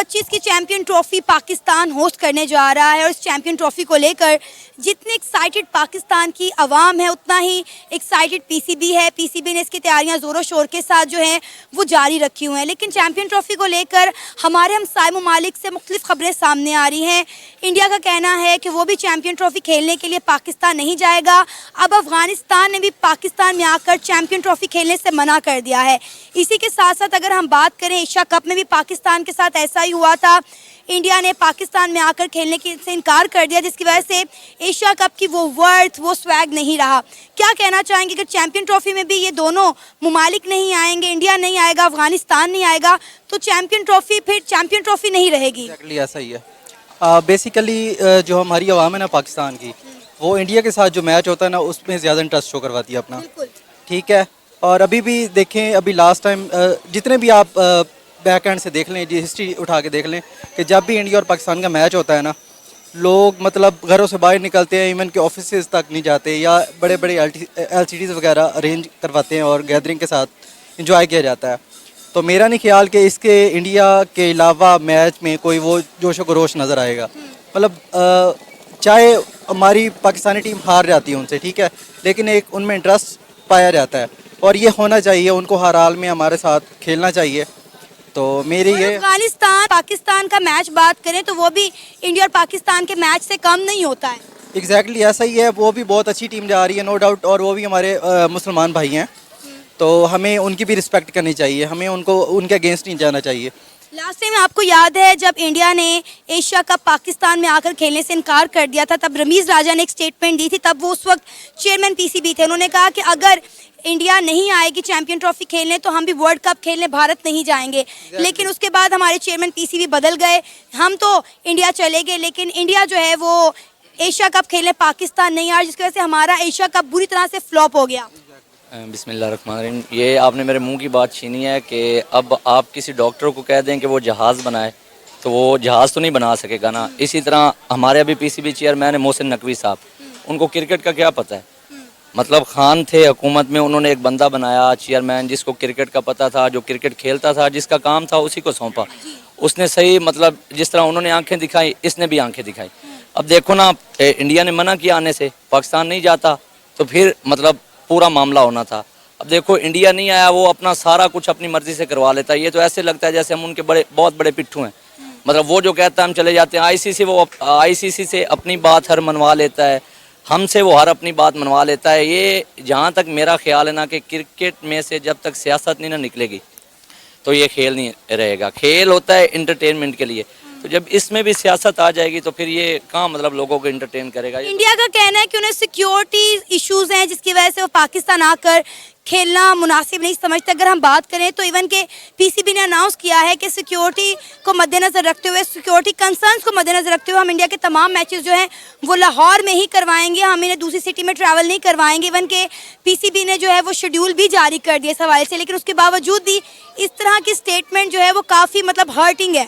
2025 की champion trophy Pakistan host करने जा रहा है और इस चैंपियन ट्रॉफी को लेकर जितनी एक्साइटेड पाकिस्तान की आवाम है उतना ही एक्साइटेड पीसीबी है। पीसीबी ने इसकी तैयारियां ज़ोरों शोर के साथ जो हैं वो जारी रखी हुई हैं। लेकिन चैंपियन ट्रॉफी को लेकर हमारे हमसाय ममालिक से मुख्तलिफ खबरें सामने आ रही हैं। इंडिया का कहना है कि वो भी चैंपियन ट्रॉफी खेलने के लिए पाकिस्तान नहीं जाएगा। अब अफगानिस्तान ने भी पाकिस्तान में आकर चैंपियन ट्रॉफी खेलने से मना कर दिया है। इसी के साथ साथ अगर हम बात करें एशिया कप में भी पाकिस्तान के साथ ऐसा ही हुआ था। इंडिया ने पाकिस्तान में आकर खेलने से इनकार कर दिया, जिसकी वजह से एशिया कप की वो वर्थ वो स्वैग नहीं रहा। क्या कहना चाहेंगे कि चैंपियन ट्रॉफी में भी ये दोनों ममालिक नहीं आएंगे, इंडिया नहीं आएगा, अफगानिस्तान नहीं आएगा, तो चैंपियन ट्रॉफी फिर चैंपियन ट्रॉफी नहीं रहेगी? एक्जैक्टली ऐसा ही है। बेसिकली जो हमारी आवाम है ना पाकिस्तान की, वो इंडिया के साथ जो मैच होता है ना उसमें ज़्यादा इंटरेस्ट शो करवाती है अपना। ठीक है, और अभी भी देखें, अभी लास्ट टाइम जितने भी आप बैक एंड से देख लें, जी हिस्ट्री उठा के देख लें कि जब भी इंडिया और पाकिस्तान का मैच होता है ना, लोग मतलब घरों से बाहर निकलते हैं, इवन के ऑफिस तक नहीं जाते, या बड़े बड़े LCDs वगैरह अरेंज करवाते हैं और गैदरिंग के साथ इंजॉय किया जाता है। तो मेरा नहीं ख्याल कि इसके इंडिया के अलावा मैच में कोई वो जोश व खरोश नज़र आएगा। मतलब चाहे हमारी पाकिस्तानी टीम हार जाती है उनसे, ठीक है, लेकिन एक उनमें इंटरेस्ट पाया जाता है और ये होना चाहिए, उनको हर हाल में हमारे साथ खेलना चाहिए। तो मेरी ये अफगानिस्तान पाकिस्तान का मैच बात करें तो वो भी इंडिया और पाकिस्तान के मैच से कम नहीं होता है। एग्जैक्टली ऐसा ही है, वो भी बहुत अच्छी टीम जा रही है नो डाउट, और वो भी हमारे मुसलमान भाई हैं, तो हमें उनकी भी रिस्पेक्ट करनी चाहिए, हमें उनको उनके अगेंस्ट नहीं जाना चाहिए। लास्ट टाइम आपको याद है जब इंडिया ने एशिया कप पाकिस्तान में आकर खेलने से इनकार कर दिया था, तब रमीज़ राजा ने एक स्टेटमेंट दी थी। तब वो उस वक्त चेयरमैन पीसीबी थे। उन्होंने कहा कि अगर इंडिया नहीं आएगी चैंपियन ट्रॉफी खेलने तो हम भी वर्ल्ड कप खेलने भारत नहीं जाएंगे। लेकिन उसके बाद हमारे चेयरमैन पीसीबी बदल गए, हम तो इंडिया चले गए, लेकिन इंडिया जो है वो एशिया कप खेलने पाकिस्तान नहीं आया, जिसकी वजह से हमारा एशिया कप बुरी तरह से फ्लॉप हो गया। बिस्मिल्लाहिर्रहमानिर्रहीम। ये आपने मेरे मुंह की बात छीनी है कि अब आप किसी डॉक्टर को कह दें कि वो जहाज़ बनाए तो वो जहाज़ तो नहीं बना सकेगा ना। इसी तरह हमारे अभी पीसीबी चेयरमैन है मोहसिन नकवी साहब, उनको क्रिकेट का क्या पता है? मतलब खान थे हुकूमत में, उन्होंने एक बंदा बनाया चेयरमैन जिसको क्रिकेट का पता था, जो क्रिकेट खेलता था, जिसका काम था उसी को सौंपा। उसने सही मतलब जिस तरह उन्होंने आंखें दिखाई, इसने भी आंखें दिखाई। अब देखो ना, इंडिया ने मना किया आने से, पाकिस्तान नहीं जाता तो फिर मतलब पूरा मामला होना था। अब देखो इंडिया नहीं आया, वो अपना सारा कुछ अपनी मर्जी से करवा लेता है। ये तो ऐसे लगता है जैसे हम उनके बहुत बड़े पिट्ठू हैं। मतलब वो जो कहता है हम चले जाते हैं। आईसीसी से अपनी बात हर मनवा लेता है, हमसे वो हर अपनी बात मनवा लेता है। ये जहाँ तक मेरा ख्याल है ना कि क्रिकेट में से जब तक सियासत नहीं ना निकलेगी तो ये खेल नहीं रहेगा। खेल होता है एंटरटेनमेंट के लिए, तो जब इसमें भी सियासत आ जाएगी तो फिर ये कहाँ मतलब लोगों को एंटरटेन करेगा। इंडिया का कहना है कि उन्हें सिक्योरिटी इश्यूज हैं जिसकी वजह से वो पाकिस्तान आकर खेलना मुनासिब नहीं समझते। अगर हम बात करें तो इवन के पीसीबी ने अनाउंस किया है कि सिक्योरिटी को मद्देनजर रखते हुए, सिक्योरिटी कंसर्न्स को मद्देनजर रखते हुए हम इंडिया के तमाम मैचेस जो हैं वो लाहौर में ही करवाएंगे, हम इन्हें दूसरी सिटी में ट्रैवल नहीं करवाएंगे। इवन के पीसीबी ने जो है वो शेड्यूल भी जारी कर दिया इस हवाले से, लेकिन उसके बावजूद भी इस तरह की स्टेटमेंट जो है वो काफ़ी मतलब हर्टिंग है।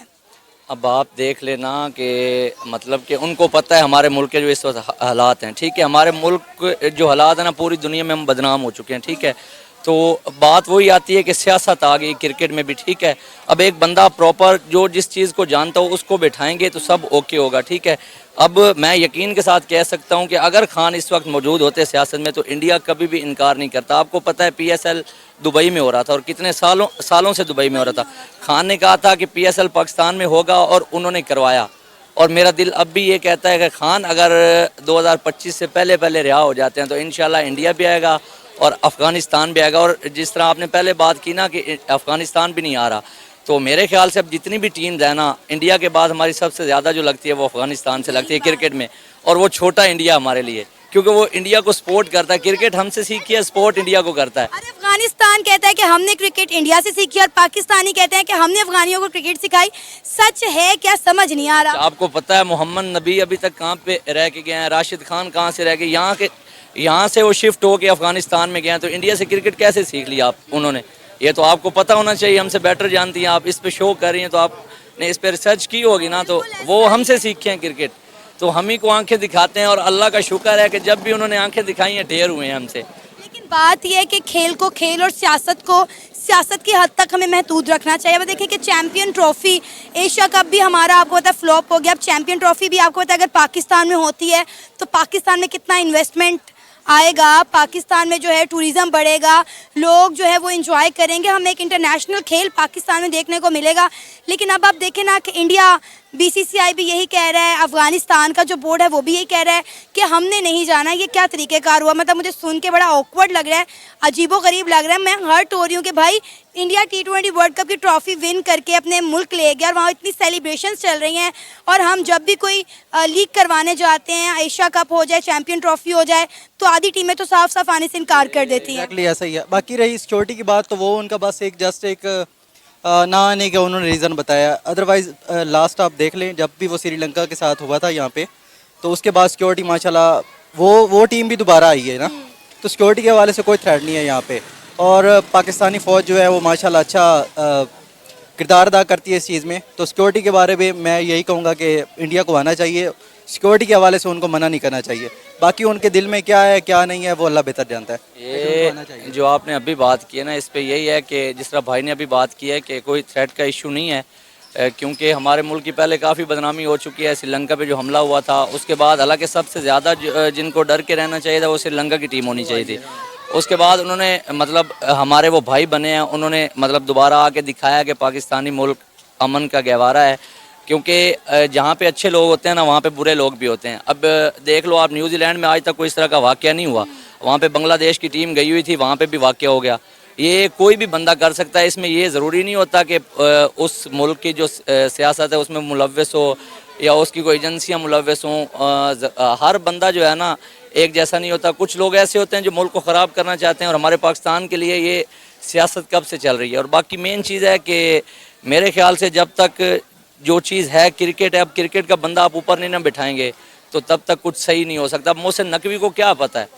अब आप देख लेना कि मतलब कि उनको पता है हमारे मुल्क के जो इस वक्त हालात हैं, ठीक है, हमारे मुल्क जो हालात है ना पूरी दुनिया में हम बदनाम हो चुके हैं, ठीक है। तो बात वही आती है कि सियासत आ गई क्रिकेट में भी, ठीक है। अब एक बंदा प्रॉपर जो जिस चीज़ को जानता हो उसको बैठाएंगे तो सब ओके होगा, ठीक है। अब मैं यकीन के साथ कह सकता हूं कि अगर खान इस वक्त मौजूद होते सियासत में तो इंडिया कभी भी इनकार नहीं करता। आपको पता है PSL दुबई में हो रहा था और कितने सालों से दुबई में हो रहा था। खान ने कहा था कि PSL पाकिस्तान में होगा और उन्होंने करवाया। और मेरा दिल अब भी ये कहता है कि खान अगर 2025 से पहले रिहा हो जाते हैं तो इंशाल्लाह इंडिया भी आएगा और अफ़गानिस्तान भी आएगा। और जिस तरह आपने पहले बात की ना कि अफ़गानिस्तान भी नहीं आ रहा, तो मेरे ख्याल से अब जितनी भी टीम्स है ना, इंडिया के बाद हमारी सबसे ज़्यादा जो लगती है वो अफ़गानिस्तान से लगती है क्रिकेट में। और वो छोटा इंडिया हमारे लिए, क्योंकि वो इंडिया को सपोर्ट करता है। क्रिकेट हमसे सीखी है, सपोर्ट इंडिया को करता है। अरे अफगानिस्तान कहता है कि हमने क्रिकेट इंडिया से सीखी और पाकिस्तानी कहते हैं कि हमने अफगानियों को क्रिकेट सिखाई। सच है क्या? समझ नहीं आ रहा। आपको पता है मोहम्मद नबी अभी तक कहाँ पे रह के गए हैं, राशिद खान कहाँ से रह गए, यहाँ से वो शिफ्ट होके अफगानिस्तान में गए हैं, तो इंडिया से क्रिकेट कैसे सीख लिया आप उन्होंने? ये तो आपको पता होना चाहिए, हमसे बेटर जानती हैं आप। इस पे शो कर रही हैं तो आपने इस पे रिसर्च की होगी ना, तो वो हमसे सीखे हैं क्रिकेट, तो हम ही को आंखें दिखाते हैं। और अल्लाह का शुक्र है कि जब भी उन्होंने आंखें दिखाई हैं ढेर हुए हैं हमसे। लेकिन बात यह है कि खेल को खेल और सियासत को सियासत की हद तक हमें महदूद रखना चाहिए। अब देखें कि चैंपियन ट्रॉफी, एशिया कप भी हमारा आपको पता है फ्लॉप हो गया। अब चैंपियन ट्रॉफी भी आपको पता है अगर पाकिस्तान में होती है तो पाकिस्तान में कितना इन्वेस्टमेंट आएगा, पाकिस्तान में जो है टूरिज़्म बढ़ेगा, लोग जो है वो एंजॉय करेंगे, हमें एक इंटरनेशनल खेल पाकिस्तान में देखने को मिलेगा। लेकिन अब आप देखें ना कि इंडिया, बीसीसीआई भी यही कह रहा है, अफगानिस्तान का जो बोर्ड है वो भी यही कह रहा है कि हमने नहीं जाना। ये क्या तरीक़ेकार हुआ? मतलब मुझे सुन के बड़ा ऑकवर्ड लग रहा है, अजीबोगरीब लग रहा है। मैं हर्ट हो रही हूँ कि भाई इंडिया T20 वर्ल्ड कप की ट्रॉफी विन करके अपने मुल्क ले गया और वहाँ इतनी सेलिब्रेशंस चल रही हैं, और हम जब भी कोई लीग करवाने जाते हैं, एशिया कप हो जाए, चैंपियन ट्रॉफी हो जाए, तो आधी टीमें तो साफ साफ आने से इनकार कर देती हैं। एक्जैक्टली ऐसा ही है। बाकी रही सिक्योरिटी की बात, तो वो उनका बस एक जस्ट एक ना आने का उन्होंने रीज़न बताया। अदरवाइज़ लास्ट आप देख लें, जब भी वो श्रीलंका के साथ हुआ था यहाँ पे, तो उसके बाद सिक्योरिटी माशाल्लाह वो टीम भी दोबारा आई है ना, तो सिक्योरिटी के हवाले से कोई थ्रेट नहीं है यहाँ पे। और पाकिस्तानी फ़ौज जो है वो माशाल्लाह अच्छा किरदार अदा करती है इस चीज़ में। तो सिक्योरिटी के बारे में मैं यही कहूँगा कि इंडिया को आना चाहिए, सिक्योरिटी के हवाले से उनको मना नहीं करना चाहिए। बाकी उनके दिल में क्या है क्या नहीं है वो अल्लाह बेहतर जानता है। ये जो आपने अभी बात की है ना, इस पे यही है कि जिस तरह भाई ने अभी बात की है कि कोई थ्रेट का इशू नहीं है, क्योंकि हमारे मुल्क की पहले काफ़ी बदनामी हो चुकी है। श्रीलंका पे जो हमला हुआ था उसके बाद हालांकि सबसे ज़्यादा जिनको डर के रहना चाहिए था वो श्रीलंका की टीम होनी चाहिए थी। उसके बाद उन्होंने मतलब हमारे वो भाई बने हैं, उन्होंने मतलब दोबारा आके दिखाया कि पाकिस्तानी मुल्क अमन का गहवारा है, क्योंकि जहाँ पे अच्छे लोग होते हैं ना वहाँ पे बुरे लोग भी होते हैं। अब देख लो आप, न्यूजीलैंड में आज तक कोई इस तरह का वाक़या नहीं हुआ, वहाँ पे बांग्लादेश की टीम गई हुई थी, वहाँ पे भी वाक़या हो गया। ये कोई भी बंदा कर सकता है, इसमें ये ज़रूरी नहीं होता कि उस मुल्क की जो सियासत है उसमें मुलव्वस हो या उसकी कोई एजेंसियाँ मुलव्वस हों। हर बंदा जो है ना एक जैसा नहीं होता। कुछ लोग ऐसे होते हैं जो मुल्क को ख़राब करना चाहते हैं, और हमारे पाकिस्तान के लिए ये सियासत कब से चल रही है। और बाकी मेन चीज़ है कि मेरे ख्याल से जब तक जो चीज़ है क्रिकेट है, अब क्रिकेट का बंदा आप ऊपर नहीं ना बिठाएंगे तो तब तक कुछ सही नहीं हो सकता। अब मोहसिन नकवी को क्या पता है,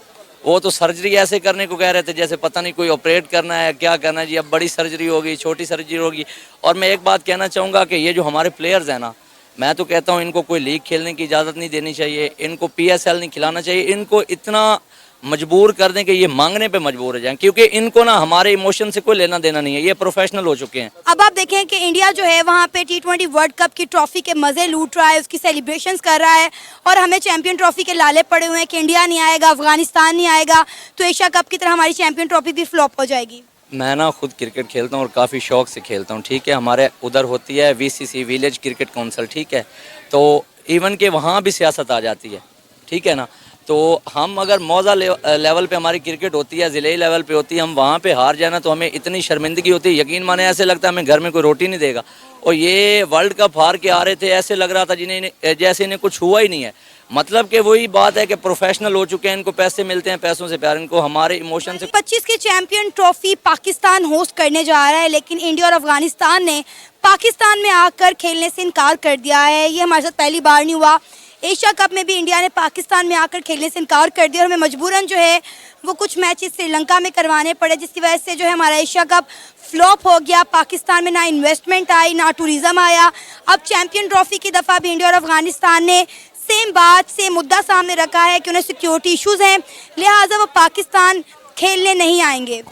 वो तो सर्जरी ऐसे करने को कह रहे थे जैसे पता नहीं कोई ऑपरेट करना है, क्या करना है जी, अब बड़ी सर्जरी होगी, छोटी सर्जरी होगी। और मैं एक बात कहना चाहूँगा कि ये जो हमारे प्लेयर्स हैं ना, मैं तो कहता हूँ इनको कोई लीग खेलने की इजाज़त नहीं देनी चाहिए, इनको PSL नहीं खिलाना चाहिए, इनको इतना मजबूर कर दें कि ये मांगने पे मजबूर हो जाएं, क्योंकि इनको ना हमारे इमोशन से कोई लेना देना नहीं है, ये प्रोफेशनल हो चुके हैं। अब आप देखें कि इंडिया जो है वहाँ पे T20 वर्ल्ड कप की ट्रॉफी के मज़े लूट रहा है, उसकी सेलिब्रेशंस कर रहा है, और हमें चैंपियन ट्रॉफी के लाले पड़े हुए हैं कि इंडिया नहीं आएगा, अफगानिस्तान नहीं आएगा, तो एशिया कप की तरह हमारी चैंपियन ट्रॉफी भी फ्लॉप हो जाएगी। मैं ना खुद क्रिकेट खेलता हूँ और काफ़ी शौक से खेलता हूँ, ठीक है। हमारे उधर होती है VCC, विलेज क्रिकेट काउंसिल, ठीक है। तो इवन के वहाँ भी सियासत आ जाती है, ठीक है ना। तो हम अगर मौजा लेवल पे हमारी क्रिकेट होती है, ज़िले लेवल पे होती है, हम वहाँ पे हार जाना तो हमें इतनी शर्मिंदगी होती है, यकीन माने ऐसे लगता है हमें घर में कोई रोटी नहीं देगा। और ये वर्ल्ड कप हार के आ रहे थे, ऐसे लग रहा था जिन्हें जैसे इन्हें कुछ हुआ ही नहीं है। मतलब कि वही बात है कि प्रोफेशनल हो चुके हैं, इनको पैसे मिलते हैं, पैसों से प्यार, इनको हमारे इमोशन से। 25 की चैंपियन ट्रॉफी पाकिस्तान होस्ट करने जा रहा है, लेकिन इंडिया और अफगानिस्तान ने पाकिस्तान में आकर खेलने से इनकार कर दिया है। ये हमारे साथ पहली बार नहीं हुआ। एशिया कप में भी इंडिया ने पाकिस्तान में आकर खेलने से इनकार कर दिया और हमें मजबूरन जो है वो कुछ मैचेस श्रीलंका में करवाने पड़े, जिसकी वजह से जो है हमारा एशिया कप फ्लॉप हो गया। पाकिस्तान में ना इन्वेस्टमेंट आई, ना टूरिज़्म आया। अब चैंपियन ट्रॉफी की दफ़ा भी इंडिया और अफगानिस्तान ने सेम मुद्दा सामने रखा है कि उन्हें सिक्योरिटी इश्यूज़ हैं, लिहाजा वो पाकिस्तान खेलने नहीं आएंगे।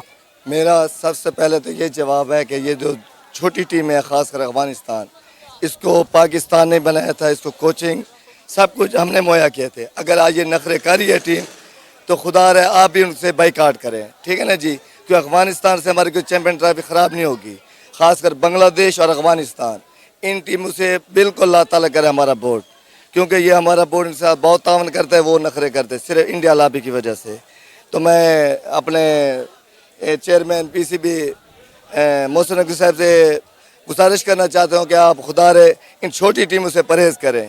मेरा सबसे पहले तो ये जवाब है कि ये जो छोटी टीम है, ख़ासकर अफगानिस्तान, इसको पाकिस्तान ने बनाया था, इसको कोचिंग सब कुछ हमने मुहैया किए थे। अगर आज ये नखरे कर रही है टीम तो खुदा रहे आप भी उनसे बाइकाट करें, ठीक है ना जी, क्योंकि अफगानिस्तान से हमारी कोई चैंपियन ट्रॉफी ख़राब नहीं होगी। ख़ासकर बांग्लादेश और अफगानिस्तान, इन टीमों से बिल्कुल अल्लाह ताला करे हमारा बोर्ड, क्योंकि ये हमारा बोर्ड इनके साथ बहुत तावन करता है, वो नखरे करते हैं सिर्फ इंडिया लॉबी की वजह से। तो मैं अपने चेयरमैन PCB मोहसिन नकवी साहब से गुजारिश करना चाहता हूँ कि आप खुदा रहे इन छोटी टीमों से परहेज़ करें।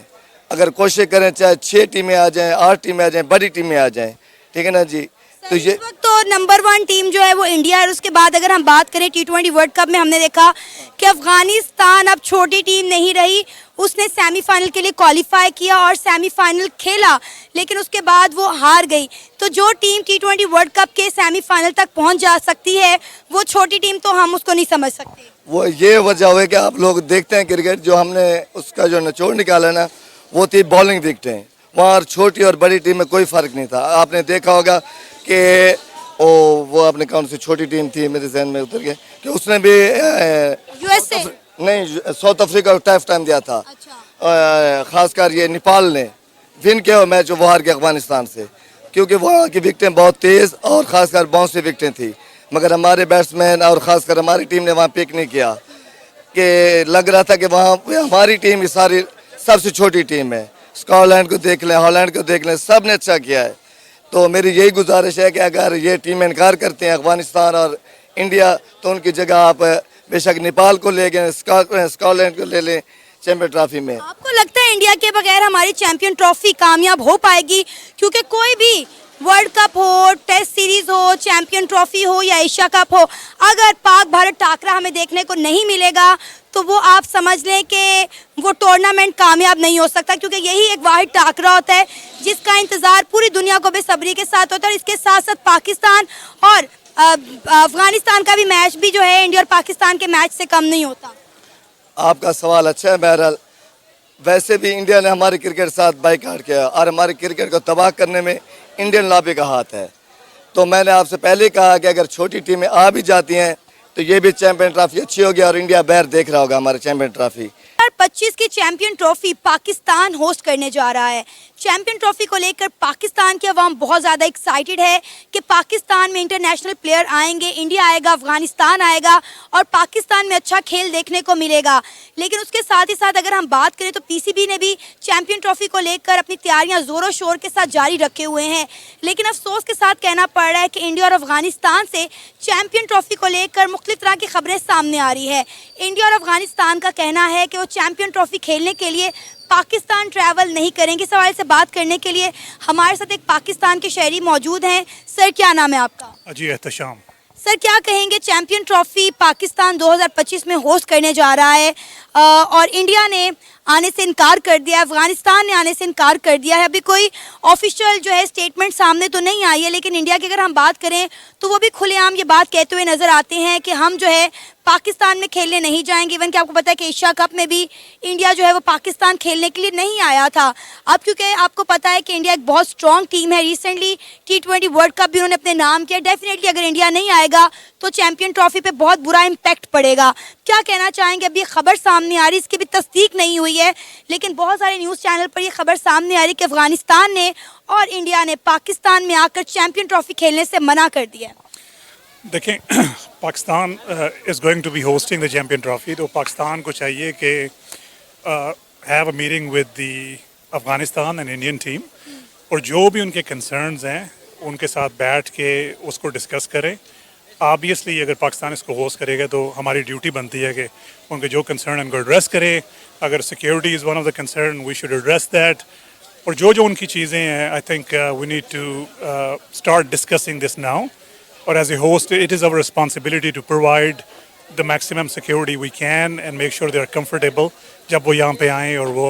अगर कोशिश करें चाहे 6 टीमें आ जाएं, 8 टीमें आ जाएं, बड़ी टीमें आ जाएं, ठीक है ना जी। तो ये इस वक्त तो नंबर 1 टीम जो है वो इंडिया है। उसके बाद अगर हम बात करें T20 वर्ल्ड कप में, हमने देखा कि अफगानिस्तान अब छोटी टीम नहीं रही, उसने सेमीफाइनल के लिए क्वालिफाई किया और सेमीफाइनल खेला, लेकिन उसके बाद वो हार गई। तो जो टीम T20 वर्ल्ड कप के सेमीफाइनल तक पहुंच जा सकती है, वो छोटी टीम तो हम उसको नहीं समझ सकते। वो ये वजह है कि आप लोग देखते हैं क्रिकेट, जो हमने उसका जो निचोड़ निकाला ना वो थी बॉलिंग विकेटें। वहाँ छोटी और बड़ी टीम में कोई फ़र्क नहीं था। आपने देखा होगा कि और वो अपने कौन सी छोटी टीम थी मेरे जहन में उतर गए कि उसने भी यूएसए। नहीं साउथ अफ्रीका को टफ टाइम दिया था। अच्छा। खासकर ये नेपाल ने विन किया मैच वो हार के अफगानिस्तान से, क्योंकि वहाँ की विकेटें बहुत तेज़ और ख़ासकर बाउंसी विकेटें थी, मगर हमारे बैट्समैन और ख़ासकर हमारी टीम ने वहाँ पिक नहीं किया कि लग रहा था कि वहाँ हमारी टीम ही सारी सबसे छोटी टीम है। स्कॉटलैंड को देख लें, हॉलैंड को देख लें, सब ने अच्छा किया है। तो मेरी यही गुजारिश है कि अगर ये टीम इनकार करते हैं अफगानिस्तान और इंडिया, तो उनकी जगह आप बेशक नेपाल को ले गए, स्कॉटलैंड को ले लें चैंपियन ट्रॉफी में। आपको लगता है इंडिया के बगैर हमारी चैंपियन ट्रॉफी कामयाब हो पाएगी? क्योंकि कोई भी वर्ल्ड कप हो, टेस्ट सीरीज हो, चैंपियन ट्रॉफी हो या एशिया कप हो, अगर पाक भारत टाकरा हमें देखने को नहीं मिलेगा तो वो आप समझ लें कि वो टूर्नामेंट कामयाब नहीं हो सकता, क्योंकि यही एक वाहिद टाकरा होता है जिसका इंतज़ार पूरी दुनिया को बेसब्री के साथ होता है। और इसके साथ साथ पाकिस्तान और अफगानिस्तान का भी मैच भी जो है इंडिया और पाकिस्तान के मैच से कम नहीं होता। आपका सवाल अच्छा है। बहरहाल वैसे भी इंडिया ने हमारे क्रिकेट साथ बाइकआउट किया और हमारे क्रिकेट को तबाह करने में इंडियन लॉबी का हाथ है। तो मैंने आपसे पहले कहा कि अगर छोटी टीमें आ भी जाती हैं तो ये भी चैंपियन ट्रॉफी अच्छी होगी और इंडिया बाहर देख रहा होगा हमारे चैंपियन ट्रॉफी। 2025 की चैंपियन ट्रॉफी पाकिस्तान होस्ट करने जा रहा है। चैंपियन ट्रॉफी को लेकर पाकिस्तान की आवाम बहुत ज़्यादा एक्साइटेड है कि पाकिस्तान में इंटरनेशनल प्लेयर आएंगे, इंडिया आएगा, अफगानिस्तान आएगा और पाकिस्तान में अच्छा खेल देखने को मिलेगा। लेकिन उसके साथ ही साथ अगर हम बात करें तो पीसीबी ने भी चैंपियन ट्रॉफी को लेकर अपनी तैयारियां ज़ोरों शोर के साथ जारी रखे हुए हैं। लेकिन अफसोस के साथ कहना पड़ रहा है कि इंडिया और अफगानिस्तान से चैंपियन ट्रॉफी को लेकर मुख्तलिफ तरह की खबरें सामने आ रही है। इंडिया और अफगानिस्तान का कहना है कि वो चैंपियन ट्रॉफी खेलने के लिए पाकिस्तान ट्रैवल नहीं करेंगे। इस हवाले से बात करने के लिए हमारे साथ एक पाकिस्तान के शहरी मौजूद हैं। सर, क्या नाम है आपका? जी एहतशाम। सर, क्या कहेंगे, चैंपियन ट्रॉफी पाकिस्तान 2025 में होस्ट करने जा रहा है और इंडिया ने आने से इनकार कर दिया, अफगानिस्तान ने आने से इनकार कर दिया है। अभी कोई ऑफिशियल जो है स्टेटमेंट सामने तो नहीं आई है, लेकिन इंडिया की अगर हम बात करें तो वो भी खुलेआम ये बात कहते हुए नज़र आते हैं कि हम जो है पाकिस्तान में खेलने नहीं जाएंगे। इवन कि आपको पता है कि एशिया कप में भी इंडिया जो है वो पाकिस्तान खेलने के लिए नहीं आया था। अब क्योंकि आपको पता है कि इंडिया एक बहुत स्ट्रॉन्ग टीम है, रिसेंटली T20 वर्ल्ड कप भी उन्होंने अपने नाम किया। डेफिनेटली अगर इंडिया नहीं आएगा तो चैंपियन ट्रॉफी पे बहुत बुरा इम्पैक्ट पड़ेगा। क्या कहना चाहेंगे? अभी खबर सामने आ रही, इसकी भी तस्दीक नहीं हुई है, लेकिन बहुत सारे न्यूज़ चैनल पर ये खबर सामने आ रही कि अफगानिस्तान ने और इंडिया ने पाकिस्तान में आकर चैंपियन ट्रॉफी खेलने से मना कर दिया। देखें, Pakistan is going to be hosting the champion trophy, तो पाकिस्तान को चाहिए कि have a meeting with the Afghanistan and Indian team और जो भी उनके कंसर्न्स हैं उनके साथ बैठ के उसको डिस्कस करें। ऑब्वियसली अगर पाकिस्तान इसको होस्ट करेगा तो हमारी ड्यूटी बनती है कि उनके जो कंसर्न उनको एड्रेस करें। अगर security is one of the concern, we should address that. और जो जो उनकी चीज़ें हैं, I think we need to start discussing this now. और as a host it is our responsibility to provide the maximum security we can and make sure they are comfortable जब वो यहाँ पे आएँ और वो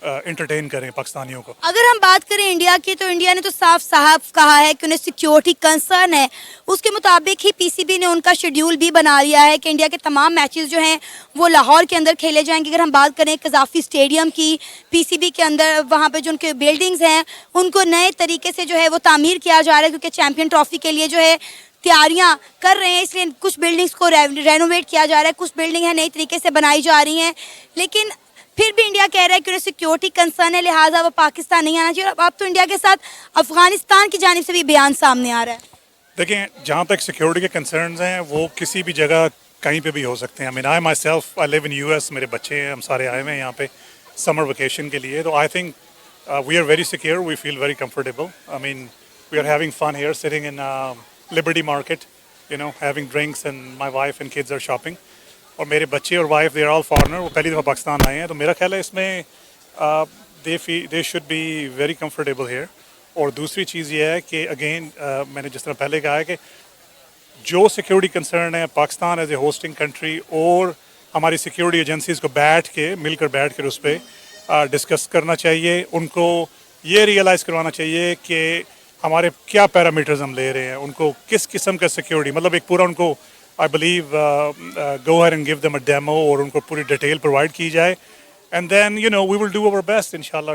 एंटरटेन करें पाकिस्तानियों को। अगर हम बात करें इंडिया की, तो इंडिया ने तो साफ साफ कहा है कि उन्हें सिक्योरिटी कंसर्न है। उसके मुताबिक ही पीसीबी ने उनका शेड्यूल भी बना लिया है कि इंडिया के तमाम मैचेस जो हैं वो लाहौर के अंदर खेले जाएंगे। अगर हम बात करें कज़ाफ़ी स्टेडियम की, पीसीबी के अंदर वहाँ पे जो उनके बिल्डिंग्स हैं उनको नए तरीके से जो है वो तामीर किया जा रहा है, क्योंकि चैम्पियन ट्रॉफी के लिए जो है तैयारियां कर रहे हैं, इसलिए कुछ बिल्डिंग्स को रेनोवेट किया जा रहा है, कुछ बिल्डिंग है नई तरीके से बनाई जा रही हैं। लेकिन फिर भी इंडिया कह रहा है कि उन्हें सिक्योरिटी कंसर्न है, लिहाजा वो पाकिस्तान नहीं आना चाहिए। अब तो इंडिया के साथ अफगानिस्तान की जानिब से भी बयान सामने आ रहा है। देखें, जहाँ तक सिक्योरिटी के कंसर्न्स हैं वो किसी भी जगह कहीं पे भी हो सकते हैं। I mean I my self I live in US, मेरे बच्चे हैं, हम सारे आए हुए हैं यहाँ पे समर वेकेशन के लिए। तो I think we are very secure, we feel very comfortable. I mean we are having fun here sitting in Liberty Market, you know, having drinks and my wife and kids are shopping. और मेरे बच्चे और wife they are all foreigner, वो पहली दफ़ा पाकिस्तान आए हैं। तो मेरा ख्याल है इसमें they should be very comfortable here. और दूसरी चीज़ ये है कि अगेन मैंने जिस तरह पहले कहा है कि जो सिक्योरिटी कंसर्न है Pakistan as a hosting country और हमारी सिक्योरिटी एजेंसीज़ को मिलकर बैठ कर उस पर डिस्कस करना चाहिए। उनको ये रियलाइज़ करवाना चाहिए कि हमारे क्या पैरामीटर्स हम ले रहे हैं, उनको किस किस्म का सिक्योरिटी, मतलब एक पूरा उनको I believe go ahead and give them a demo और उनको पूरी डिटेल प्रोवाइड की जाए, and then we will do our best inshallah.